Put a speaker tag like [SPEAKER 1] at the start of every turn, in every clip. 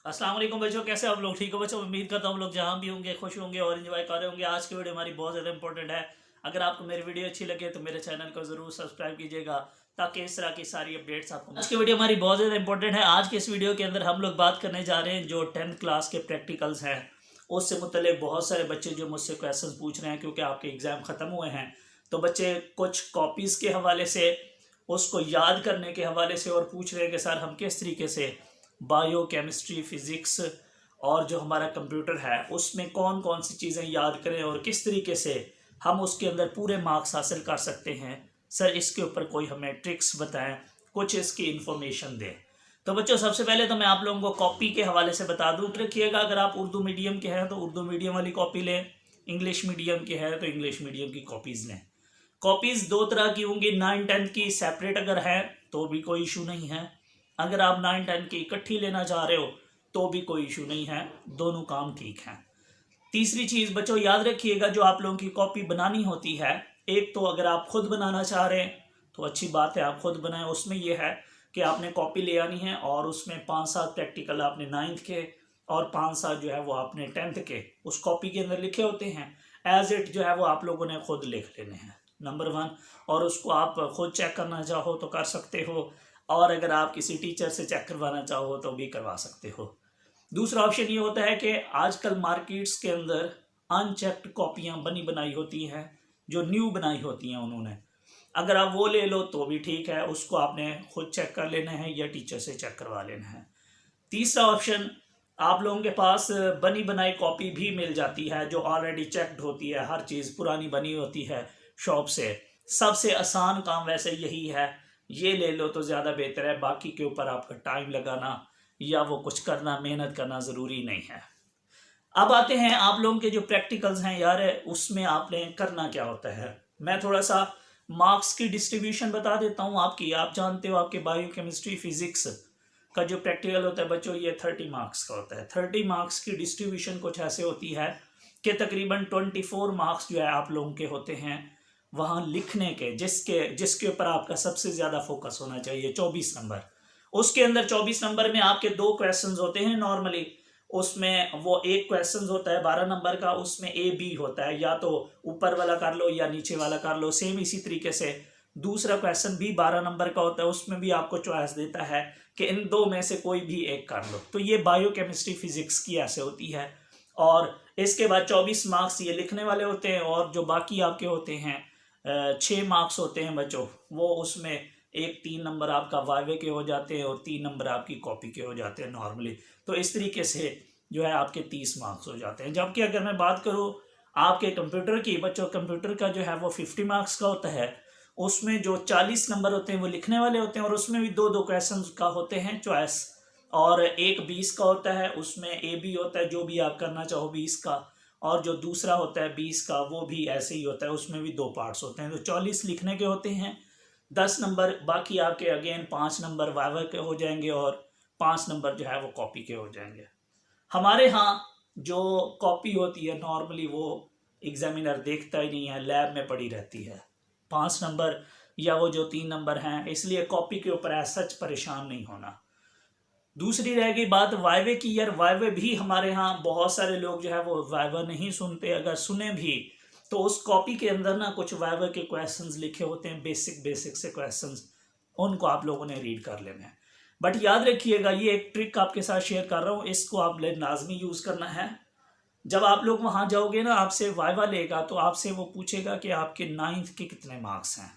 [SPEAKER 1] अस्सलाम वालेकुम बच्चों, कैसे आप लोग? ठीक हो बच्चों? उम्मीद करता हूँ आप लोग जहाँ भी होंगे खुश होंगे और एंजॉय कर रहे होंगे। आज की वीडियो हमारी बहुत ज़्यादा इंपॉर्टेंट है। अगर आपको मेरी वीडियो अच्छी लगे तो मेरे चैनल को ज़रूर सब्सक्राइब कीजिएगा ताकि इस तरह की सारी अपडेट्स आपको। आज की वीडियो हमारी बहुत ज़्यादा इंपॉर्टेंट है। आज की इस वीडियो के अंदर हम लोग बात करने जा रहे हैं जो 10th क्लास के प्रैक्टिकल्स हैं उससे मुतल्लिक बहुत सारे बच्चे जो मुझसे क्वेश्चन पूछ रहे हैं क्योंकि आपके एग्ज़ाम ख़त्म हुए हैं। तो बच्चे कुछ कॉपीज़ के हवाले से, उसको याद करने के हवाले से और पूछ रहे हैं कि सर हम किस तरीके से बायो केमिस्ट्री फिज़िक्स और जो हमारा कंप्यूटर है उसमें कौन कौन सी चीज़ें याद करें और किस तरीके से हम उसके अंदर पूरे मार्क्स हासिल कर सकते हैं। सर इसके ऊपर कोई हमें ट्रिक्स बताएं, कुछ इसकी इन्फॉर्मेशन दें। तो बच्चों सबसे पहले तो मैं आप लोगों को कॉपी के हवाले से बता दूं। रखिएगा, अगर आप उर्दू मीडियम के हैं तो उर्दू मीडियम वाली कॉपी लें, इंग्लिश मीडियम के हैं तो इंग्लिश मीडियम की कॉपीज़ लें। कॉपीज़ दो तरह की होंगी, 9-10 की सेपरेट अगर है तो भी कोई इशू नहीं है। अगर आप 9-10 की इकट्ठी लेना चाह रहे हो तो भी कोई इशू नहीं है, दोनों काम ठीक हैं। तीसरी चीज़ बच्चों याद रखिएगा, जो आप लोगों की कॉपी बनानी होती है, एक तो अगर आप खुद बनाना चाह रहे हैं तो अच्छी बात है, आप खुद बनाएं। उसमें यह है कि आपने कॉपी ले आनी है और उसमें 5-7 प्रैक्टिकल आपने 9th के और 5-7 जो है वो आपने 10th के उस कॉपी के अंदर लिखे होते हैं। एज इट जो है वो आप लोगों ने खुद लिख लेने हैं, नंबर 1। और उसको आप खुद चेक करना चाहो तो कर सकते हो, और अगर आप किसी टीचर से चेक करवाना चाहो तो भी करवा सकते हो। दूसरा ऑप्शन ये होता है कि आजकल मार्केट्स के अंदर अनचेक्ड कॉपियाँ बनी बनाई होती हैं, जो न्यू बनाई होती हैं उन्होंने। अगर आप वो ले लो तो भी ठीक है, उसको आपने खुद चेक कर लेना है या टीचर से चेक करवा लेना है। तीसरा ऑप्शन, आप लोगों के पास बनी बनाई कॉपी भी मिल जाती है जो ऑलरेडी चेक्ड होती है, हर चीज़ पुरानी बनी होती है शॉप से। सबसे आसान काम वैसे यही है, ये ले लो तो ज़्यादा बेहतर है। बाकी के ऊपर आपका टाइम लगाना या वो कुछ करना, मेहनत करना ज़रूरी नहीं है। अब आते हैं आप लोगों के जो प्रैक्टिकल्स हैं यार, उसमें आपने करना क्या होता है। मैं थोड़ा सा मार्क्स की डिस्ट्रीब्यूशन बता देता हूँ आपकी। आप जानते हो आपके बायो केमिस्ट्री फिजिक्स का जो प्रैक्टिकल होता है बच्चों, ये 30 मार्क्स का होता है। 30 मार्क्स की डिस्ट्रीब्यूशन कुछ ऐसे होती है कि तकरीबन 24 मार्क्स जो है आप लोगों के होते हैं वहाँ लिखने के, जिसके ऊपर आपका सबसे ज़्यादा फोकस होना चाहिए, 24 नंबर। उसके अंदर 24 नंबर में आपके 2 क्वेश्चंस होते हैं नॉर्मली। उसमें वो एक क्वेश्चन होता है 12 नंबर का, उसमें ए बी होता है, या तो ऊपर वाला कर लो या नीचे वाला कर लो। सेम इसी तरीके से दूसरा क्वेश्चन भी 12 नंबर का होता है, उसमें भी आपको चॉइस देता है कि इन दो में से कोई भी एक कर लो। तो ये बायो केमिस्ट्री फिजिक्स की ऐसे होती है। और इसके बाद 24 मार्क्स ये लिखने वाले होते हैं, और जो बाकी आपके होते हैं 6 मार्क्स होते हैं बच्चों, वो उसमें एक 3 नंबर आपका वाइवे के हो जाते हैं और 3 नंबर आपकी कॉपी के हो जाते हैं नॉर्मली। तो इस तरीके से जो है आपके 30 मार्क्स हो जाते हैं। जबकि अगर मैं बात करूँ आपके कंप्यूटर की बच्चों, कंप्यूटर का जो है वो 50 मार्क्स का होता है। उसमें जो 40 नंबर होते हैं वो लिखने वाले होते हैं, और उसमें भी 2-2 क्वेश्चन का होते हैं चॉइस, और एक 20 का होता है, उसमें ए बी होता है, जो भी आप करना चाहो 20 का। और जो दूसरा होता है 20 का, वो भी ऐसे ही होता है, उसमें भी 2 पार्ट्स होते हैं। तो 40 लिखने के होते हैं, 10 नंबर बाकी आपके अगेन 5 नंबर वाइवा के हो जाएंगे और 5 नंबर जो है वो कॉपी के हो जाएंगे। हमारे यहाँ जो कॉपी होती है नॉर्मली वो एग्जामिनर देखता ही नहीं है, लैब में पड़ी रहती है। 5 नंबर या वो जो 3 नंबर हैं, इसलिए कॉपी के ऊपर ऐसा सच परेशान नहीं होना। दूसरी रह गई बात वाइवे की। यार वाइवे भी हमारे यहाँ बहुत सारे लोग जो है वो वाइवा नहीं सुनते, अगर सुने भी तो उस कॉपी के अंदर ना कुछ वाइवा के क्वेश्चंस लिखे होते हैं, बेसिक से क्वेश्चंस, उनको आप लोगों ने रीड कर लेना है। बट याद रखिएगा, ये एक ट्रिक आपके साथ शेयर कर रहा हूँ, इसको आप लाजमी यूज़ करना है। जब आप लोग वहाँ जाओगे ना, आपसे वाइवा लेगा तो आपसे वो पूछेगा कि आपके 9th के कितने मार्क्स हैं।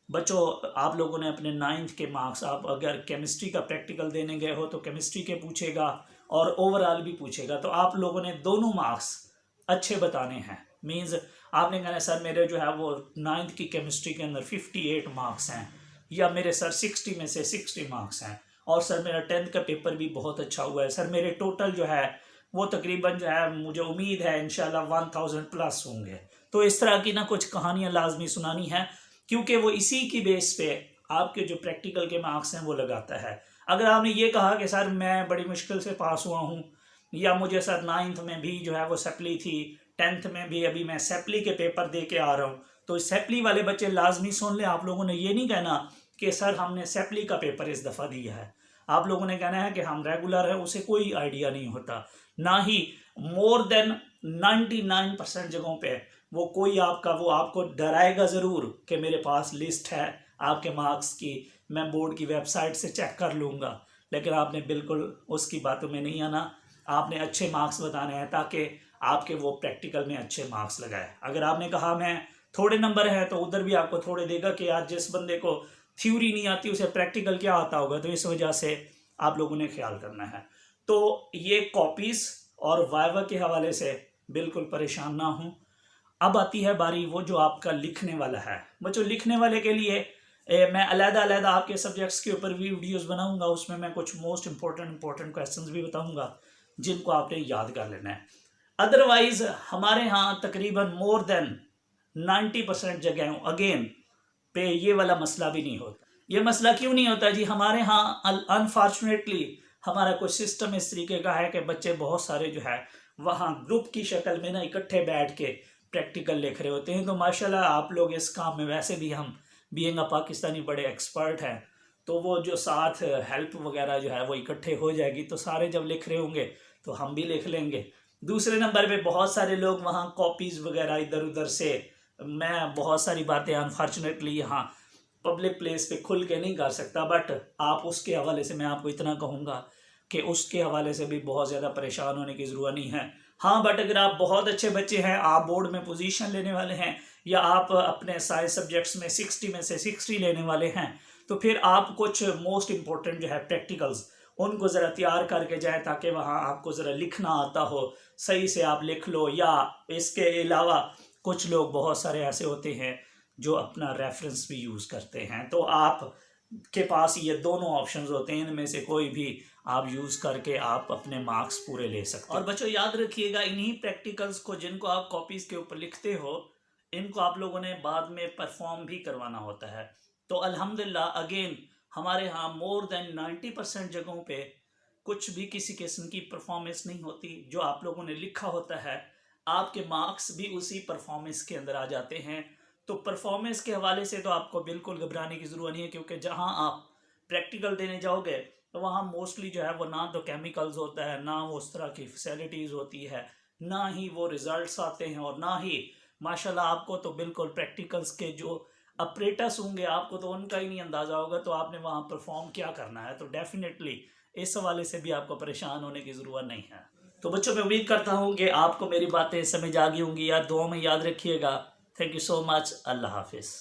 [SPEAKER 1] बच्चों आप लोगों ने अपने 9th के मार्क्स, आप अगर केमिस्ट्री का प्रैक्टिकल देने गए हो तो केमिस्ट्री के पूछेगा और ओवरऑल भी पूछेगा। तो आप लोगों ने दोनों मार्क्स अच्छे बताने हैं। मीन्स आपने कहना सर मेरे जो है वो 9th की केमिस्ट्री के अंदर 58 मार्क्स हैं, या मेरे सर 60 में से 60 मार्क्स हैं, और सर मेरा 10th का पेपर भी बहुत अच्छा हुआ है, सर मेरे टोटल जो है वो तकरीबन जो है मुझे उम्मीद है इंशाल्लाह 1000 प्लस होंगे। तो इस तरह की ना कुछ कहानियाँ लाजमी सुनानी है, क्योंकि वो इसी की बेस पे आपके जो प्रैक्टिकल के मार्क्स हैं वो लगाता है। अगर आपने ये कहा कि सर मैं बड़ी मुश्किल से पास हुआ हूँ, या मुझे सर 9th में भी जो है वो सेपली थी, 10th में भी अभी मैं सेपली के पेपर दे के आ रहा हूँ, तो सेपली वाले बच्चे लाजमी सुन लें। आप लोगों ने ये नहीं कहना कि सर हमने सेपली का पेपर इस दफ़ा दिया है, आप लोगों ने कहना है कि हम रेगुलर है, उसे कोई आइडिया नहीं होता। ना ही मोर देन 99% जगहों पे वो कोई वो आपको डराएगा ज़रूर कि मेरे पास लिस्ट है आपके मार्क्स की, मैं बोर्ड की वेबसाइट से चेक कर लूँगा, लेकिन आपने बिल्कुल उसकी बातों में नहीं आना। आपने अच्छे मार्क्स बताने हैं ताकि आपके वो प्रैक्टिकल में अच्छे मार्क्स लगाए। अगर आपने कहा मैं थोड़े नंबर हैं तो उधर भी आपको थोड़े देगा कि यार जिस बंदे को थ्योरी नहीं आती उसे प्रैक्टिकल क्या आता होगा, तो इस वजह से आप लोगों ने ख्याल करना है। तो ये कॉपीज़ और वाइवा के हवाले से बिल्कुल परेशान ना हूँ। अब आती है बारी वो जो आपका लिखने वाला है। बच्चों लिखने वाले के लिए मैं अलग-अलग आपके सब्जेक्ट्स के ऊपर भी वीडियोस बनाऊंगा, उसमें मैं कुछ मोस्ट इंपॉर्टेंट क्वेश्चंस भी बताऊंगा जिनको आपने याद कर लेना है। अदरवाइज हमारे यहाँ तकरीबन मोर देन 90% जगह अगेन पे ये वाला मसला भी नहीं होता। ये मसला क्यों नहीं होता जी? हमारे यहाँ अनफॉर्चुनेटली हमारा कोई सिस्टम इस तरीके का है कि बच्चे बहुत सारे जो है वहाँ ग्रुप की शक्ल में ना इकट्ठे बैठ के प्रैक्टिकल लिख रहे होते हैं। तो माशाल्लाह आप लोग इस काम में वैसे भी हम बीइंग अ पाकिस्तानी बड़े एक्सपर्ट हैं, तो वो जो साथ हेल्प वगैरह जो है वो इकट्ठे हो जाएगी, तो सारे जब लिख रहे होंगे तो हम भी लिख लेंगे। दूसरे नंबर पे बहुत सारे लोग वहाँ कॉपीज़ वगैरह इधर उधर से, मैं बहुत सारी बातें अनफॉर्चुनेटली यहाँ पब्लिक प्लेस पे खुल के नहीं कर सकता, बट आप उसके हवाले से मैं आपको इतना कहूँगा कि उसके हवाले से भी बहुत ज़्यादा परेशान होने की ज़रूरत नहीं है। हाँ, बट अगर आप बहुत अच्छे बच्चे हैं, आप बोर्ड में पोजीशन लेने वाले हैं, या आप अपने साइंस सब्जेक्ट्स में 60 में से 60 लेने वाले हैं, तो फिर आप कुछ मोस्ट इम्पोर्टेंट जो है प्रैक्टिकल्स उनको ज़रा तैयार करके जाएं ताकि वहाँ आपको ज़रा लिखना आता हो, सही से आप लिख लो। या इसके अलावा कुछ लोग बहुत सारे ऐसे होते हैं जो अपना रेफरेंस भी यूज़ करते हैं, तो आप के पास ये दोनों ऑप्शंस होते हैं, इनमें से कोई भी आप यूज़ करके आप अपने मार्क्स पूरे ले सकते हैं। और बच्चों याद रखिएगा, इन्हीं प्रैक्टिकल्स को जिनको आप कॉपीज़ के ऊपर लिखते हो, इनको आप लोगों ने बाद में परफॉर्म भी करवाना होता है। तो अल्हम्दुलिल्लाह अगेन हमारे यहाँ मोर देन 90% जगहों पे कुछ भी किसी किस्म की परफॉर्मेंस नहीं होती। जो आप लोगों ने लिखा होता है आपके मार्क्स भी उसी परफॉर्मेंस के अंदर आ जाते हैं। तो परफॉर्मेंस के हवाले से तो आपको बिल्कुल घबराने की ज़रूरत नहीं है, क्योंकि जहाँ आप प्रैक्टिकल देने जाओगे तो वहाँ मोस्टली जो है वो ना तो केमिकल्स होता है, ना वो उस तरह की फैसिलिटीज़ होती है, ना ही वो रिज़ल्ट्स आते हैं, और ना ही माशाल्लाह आपको तो बिल्कुल प्रैक्टिकल्स के जो अपरेटस होंगे आपको तो उनका ही नहीं अंदाज़ा होगा, तो आपने वहाँ परफॉर्म क्या करना है। तो डेफिनेटली इस हवाले से भी आपको परेशान होने की ज़रूरत नहीं है। तो बच्चों मैं उम्मीद करता हूँ कि आपको मेरी बातें समझ आ गई होंगी। यार दुआ में याद रखिएगा। Thank you so much. अल्लाह हाफिज़।